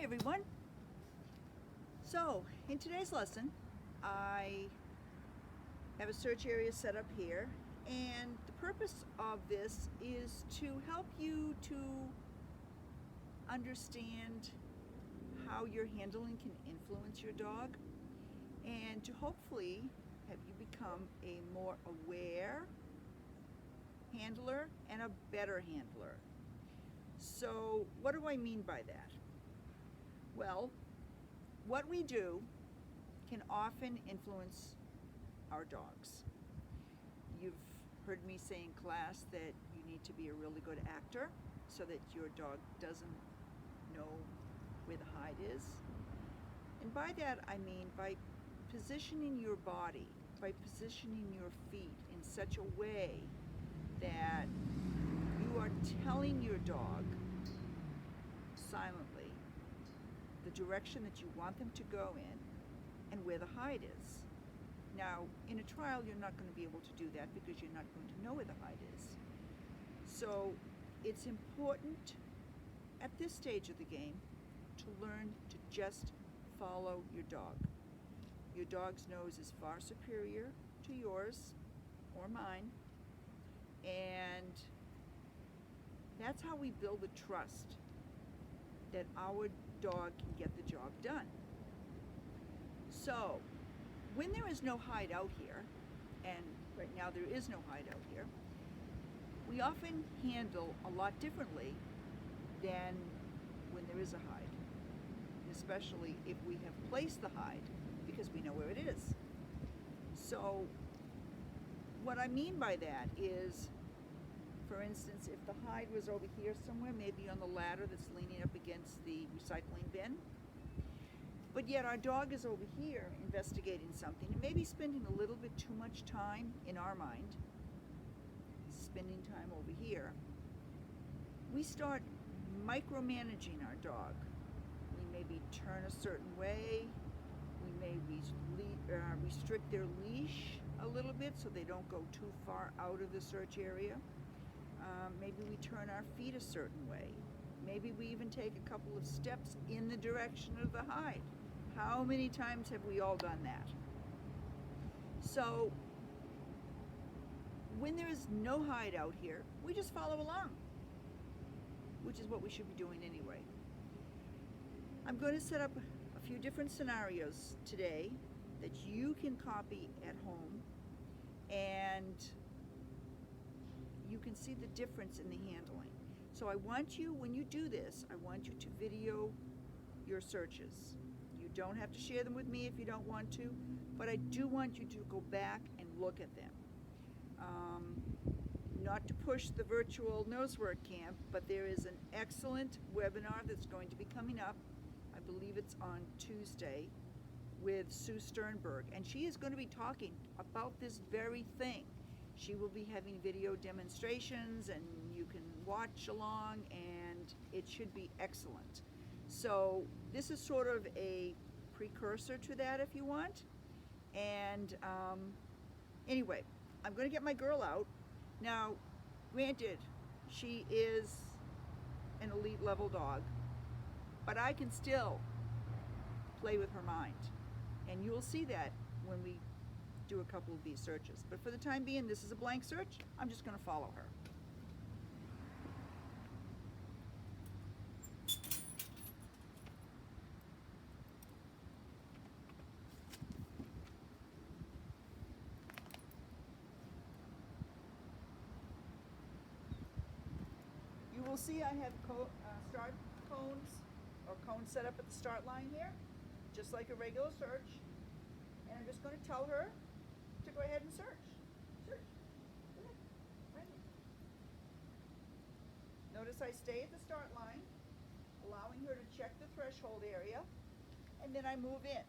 everyone. So in today's lesson I have a search area set up here, and the purpose of this is to help you to understand how your handling can influence your dog, and to hopefully have you become a more aware handler and a better handler. So what do I mean by that? Well, what we do can often influence our dogs. You've heard me say in class that you need to be a really good actor so that your dog doesn't know where the hide is. And by that I mean by positioning your body, by positioning your feet in such a way that you are telling your dog silently the direction that you want them to go in and where the hide is. Now, in a trial, you're not going to be able to do that because you're not going to know where the hide is. So it's important at this stage of the game to learn to just follow your dog. Your dog's nose is far superior to yours or mine, and that's how we build the trust that our dog can get the job done. So when there is no hide out here, and right now there is no hide out here, we often handle a lot differently than when there is a hide, especially if we have placed the hide because we know where it is. So what I mean by that is, for instance, if the hide was over here somewhere, maybe on the ladder that's leaning up against the recycling bin, but yet our dog is over here investigating something and maybe spending a little bit too much time, in our mind, spending time over here, we start micromanaging our dog. We maybe turn a certain way, we may restrict their leash a little bit so they don't go too far out of the search area. Maybe we turn our feet a certain way. Maybe we even take a couple of steps in the direction of the hide. How many times have we all done that? So when there is no hide out here, we just follow along, which is what we should be doing anyway. I'm going to set up a few different scenarios today that you can copy at home, and you can see the difference in the handling. So I want you, when you do this, I want you to video your searches. You don't have to share them with me if you don't want to, but I do want you to go back and look at them. Not to push the virtual nosework camp, but there is an excellent webinar that's going to be coming up. I believe it's on Tuesday with Sue Sternberg, and she is going to be talking about this very thing. She will be having video demonstrations and you can watch along, and it should be excellent. So this is sort of a precursor to that if you want. And anyway, I'm going to get my girl out. Now, granted, she is an elite level dog, but I can still play with her mind. And you'll see that when we do a couple of these searches. But for the time being, this is a blank search. I'm just going to follow her. You will see I have start cones or cones set up at the start line here, just like a regular search. And I'm just going to tell her to go ahead and search. Search. Go ahead. Right here. Notice I stay at the start line, allowing her to check the threshold area, and then I move in.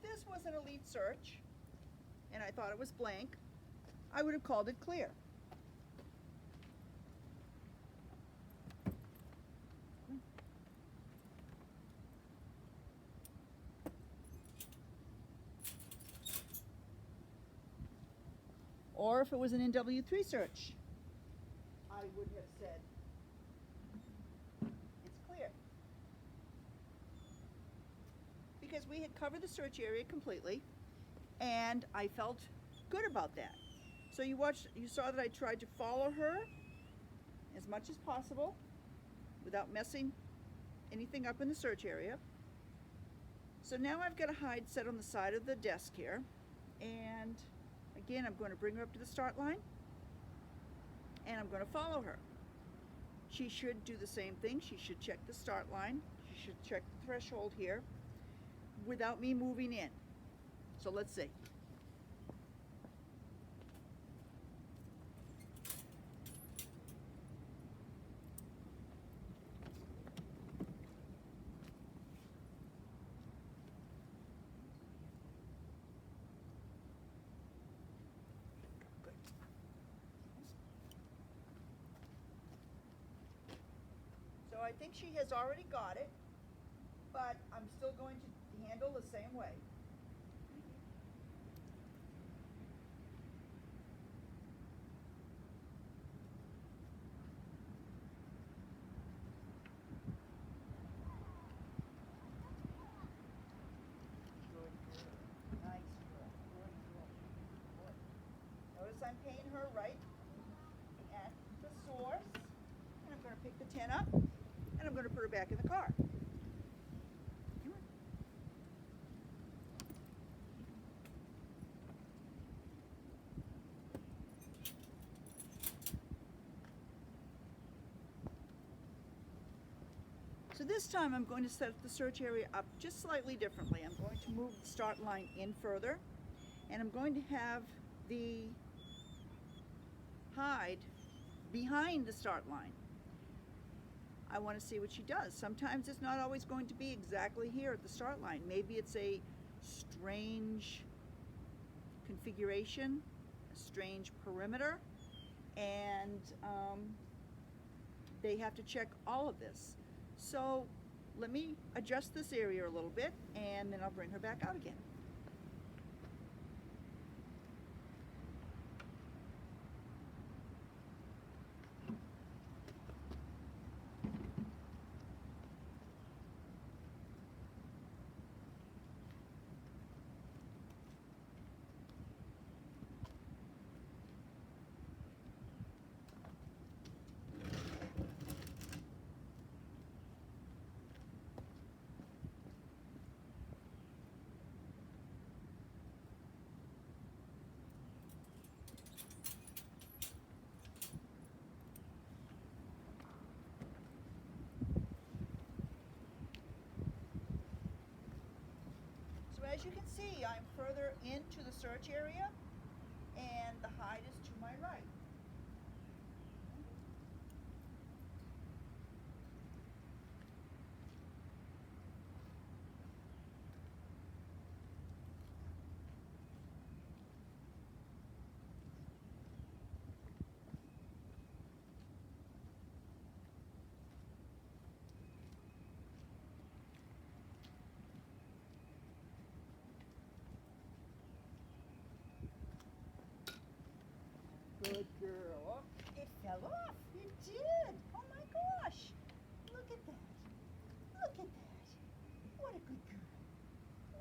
if this was an elite search and I thought it was blank, I would have called it clear. Or if it was an NW3 search, I would have said it's clear. Because we had covered the search area completely, and I felt good about that. So you saw that I tried to follow her as much as possible without messing anything up in the search area. So now I've got a hide set on the side of the desk here, and again, I'm going to bring her up to the start line, and I'm going to follow her. She should do the same thing. She should check the start line. She should check the threshold here without me moving in. So let's see. So I think she has already got it, but I'm still going to handle the same way. Good girl. Nice girl. Good girl. Good. Notice I'm paying her right at the source. And I'm going to pick the 10 up, and I'm going to put her back in the car. Come on. So this time I'm going to set the search area up just slightly differently. I'm going to move the start line in further, and I'm going to have the hide behind the start line. I want to see what she does. Sometimes it's not always going to be exactly here at the start line. Maybe it's a strange configuration, a strange perimeter, and they have to check all of this. So let me adjust this area a little bit, and then I'll bring her back out again. As you can see, I'm further into the search area, and the hide is to my right. Good girl. Oh, it fell off. It did. Oh my gosh. Look at that. Look at that. What a good girl.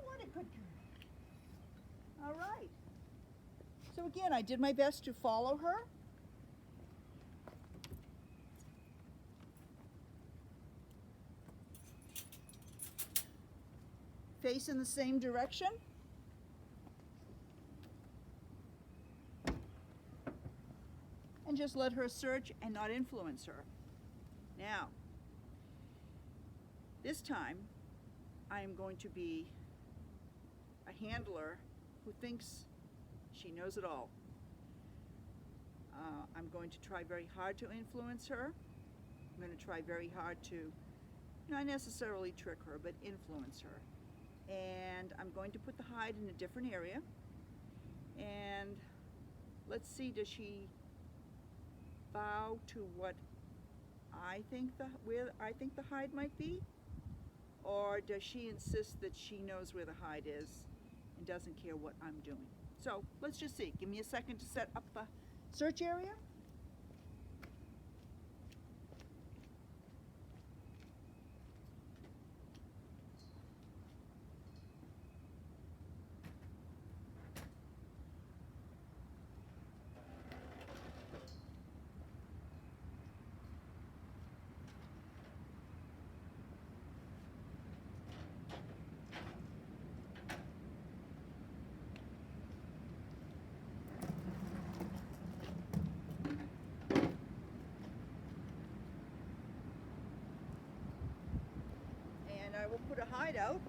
What a good girl. All right. So again, I did my best to follow her. Face in the same direction. And just let her search and not influence her. Now, this time, I am going to be a handler who thinks she knows it all. I'm going to try very hard to influence her. I'm going to try very hard to not necessarily trick her, but influence her. and I'm going to put the hide in a different area, and let's see, does she bow to what where I think the hide might be, or does she insist that she knows where the hide is and doesn't care what I'm doing? So let's just see. Give me a second to set up the search area. And I will put a hide out.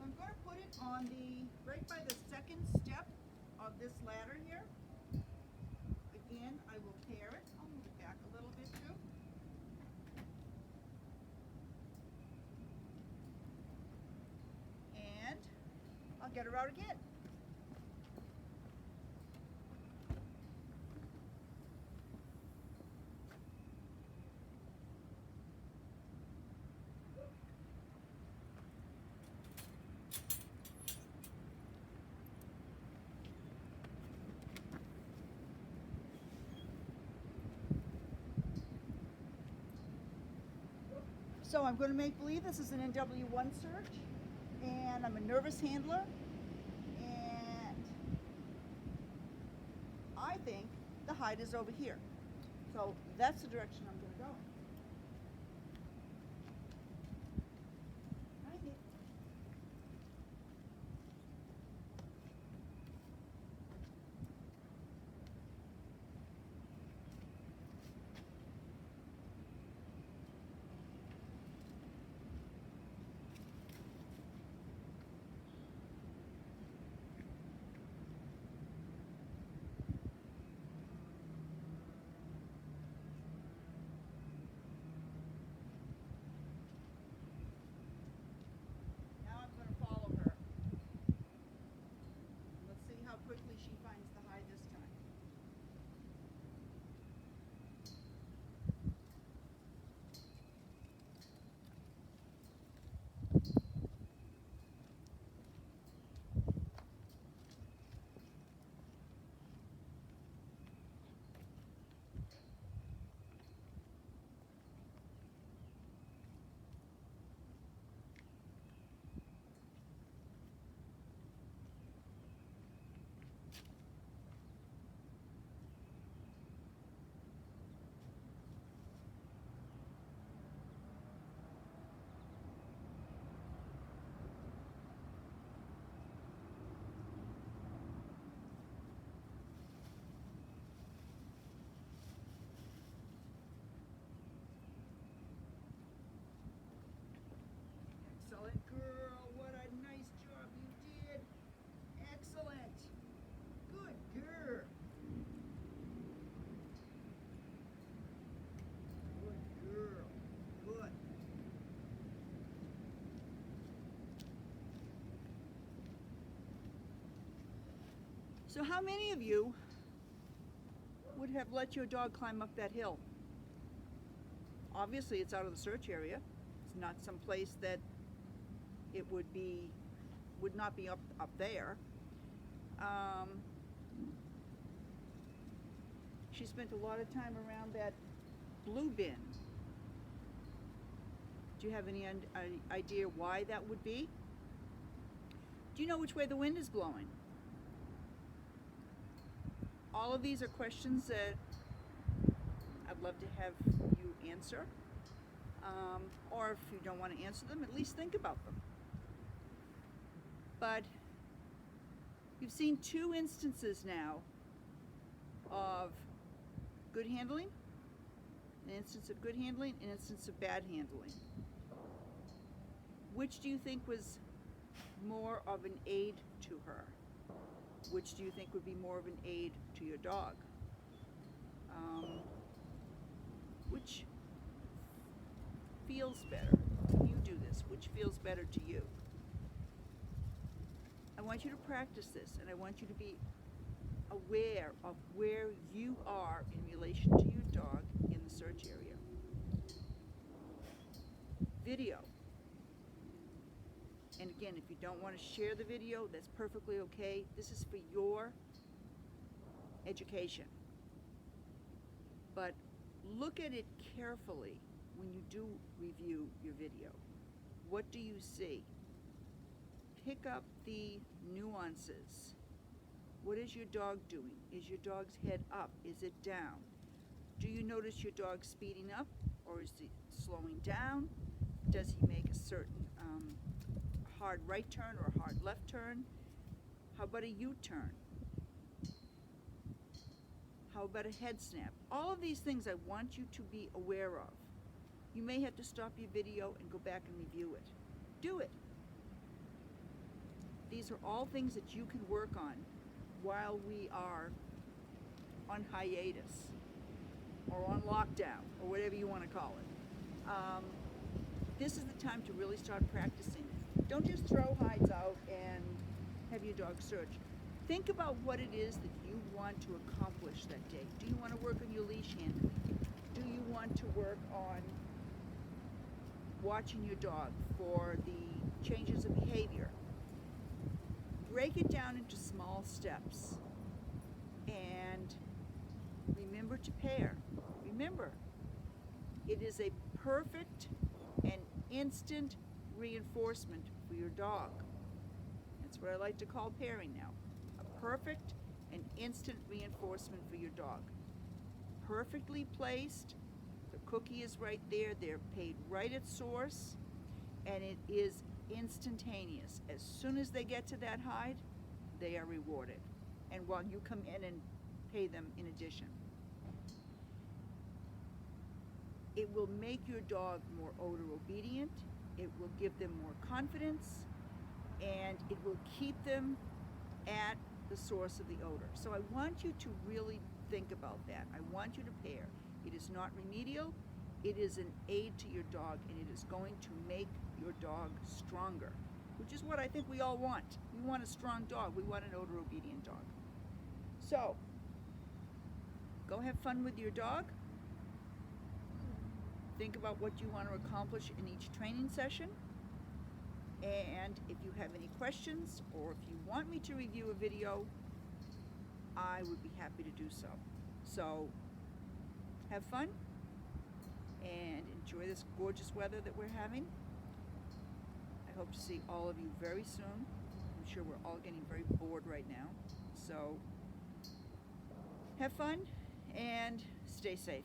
I'm going to put it on right by the second step of this ladder here. Again, I will pair it. I'll move it back a little bit too. And I'll get her out again. So I'm going to make believe this is an NW1 search, and I'm a nervous handler, and I think the hide is over here. So that's the direction I'm going to go. Right here. Now I'm going to follow her. Let's see how quickly she finds the hide this time. Excellent, girl. What a nice job you did. Excellent. Good girl. Good girl. Good. So how many of you would have let your dog climb up that hill? Obviously it's out of the search area. It's not some place that it would not be up there. She spent a lot of time around that blue bin. Do you have any idea why that would be? Do you know which way the wind is blowing? All of these are questions that I'd love to have you answer. Or if you don't want to answer them, at least think about them. But you've seen two instances now of good handling, an instance of good handling, an instance of bad handling. Which do you think was more of an aid to her? Which do you think would be more of an aid to your dog? Which feels better when you do this? Which feels better to you? I want you to practice this, and I want you to be aware of where you are in relation to your dog in the search area. Video. And again, if you don't want to share the video, that's perfectly okay. This is for your education. But look at it carefully when you do review your video. What do you see? Pick up the nuances. What is your dog doing? Is your dog's head up? Is it down? Do you notice your dog speeding up, or is he slowing down? Does he make a certain hard right turn or a hard left turn? How about a U-turn? How about a head snap? All of these things I want you to be aware of. You may have to stop your video and go back and review it. Do it. These are all things that you can work on while we are on hiatus or on lockdown or whatever you want to call it. This is the time to really start practicing. Don't just throw hides out and have your dog search. Think about what it is that you want to accomplish that day. Do you want to work on your leash handling? Do you want to work on watching your dog for the changes of behavior? Break it down into small steps and remember to pair. Remember, it is a perfect and instant reinforcement for your dog. That's what I like to call pairing now. A perfect and instant reinforcement for your dog. Perfectly placed, the cookie is right there, they're paid right at source, and it is instantaneous. As soon as they get to that hide, they are rewarded. And while you come in and pay them in addition. It will make your dog more odor obedient, it will give them more confidence, and it will keep them at the source of the odor. So I want you to really think about that. I want you to pair. It is not remedial, it is an aid to your dog, and it is going to make your dog stronger, which is what I think we all want. We want a strong dog. We want an odor obedient dog. So, go have fun with your dog. Think about what you want to accomplish in each training session. And if you have any questions or if you want me to review a video, I would be happy to do so. So, have fun and enjoy this gorgeous weather that we're having. I hope to see all of you very soon. I'm sure we're all getting very bored right now. So, have fun and stay safe.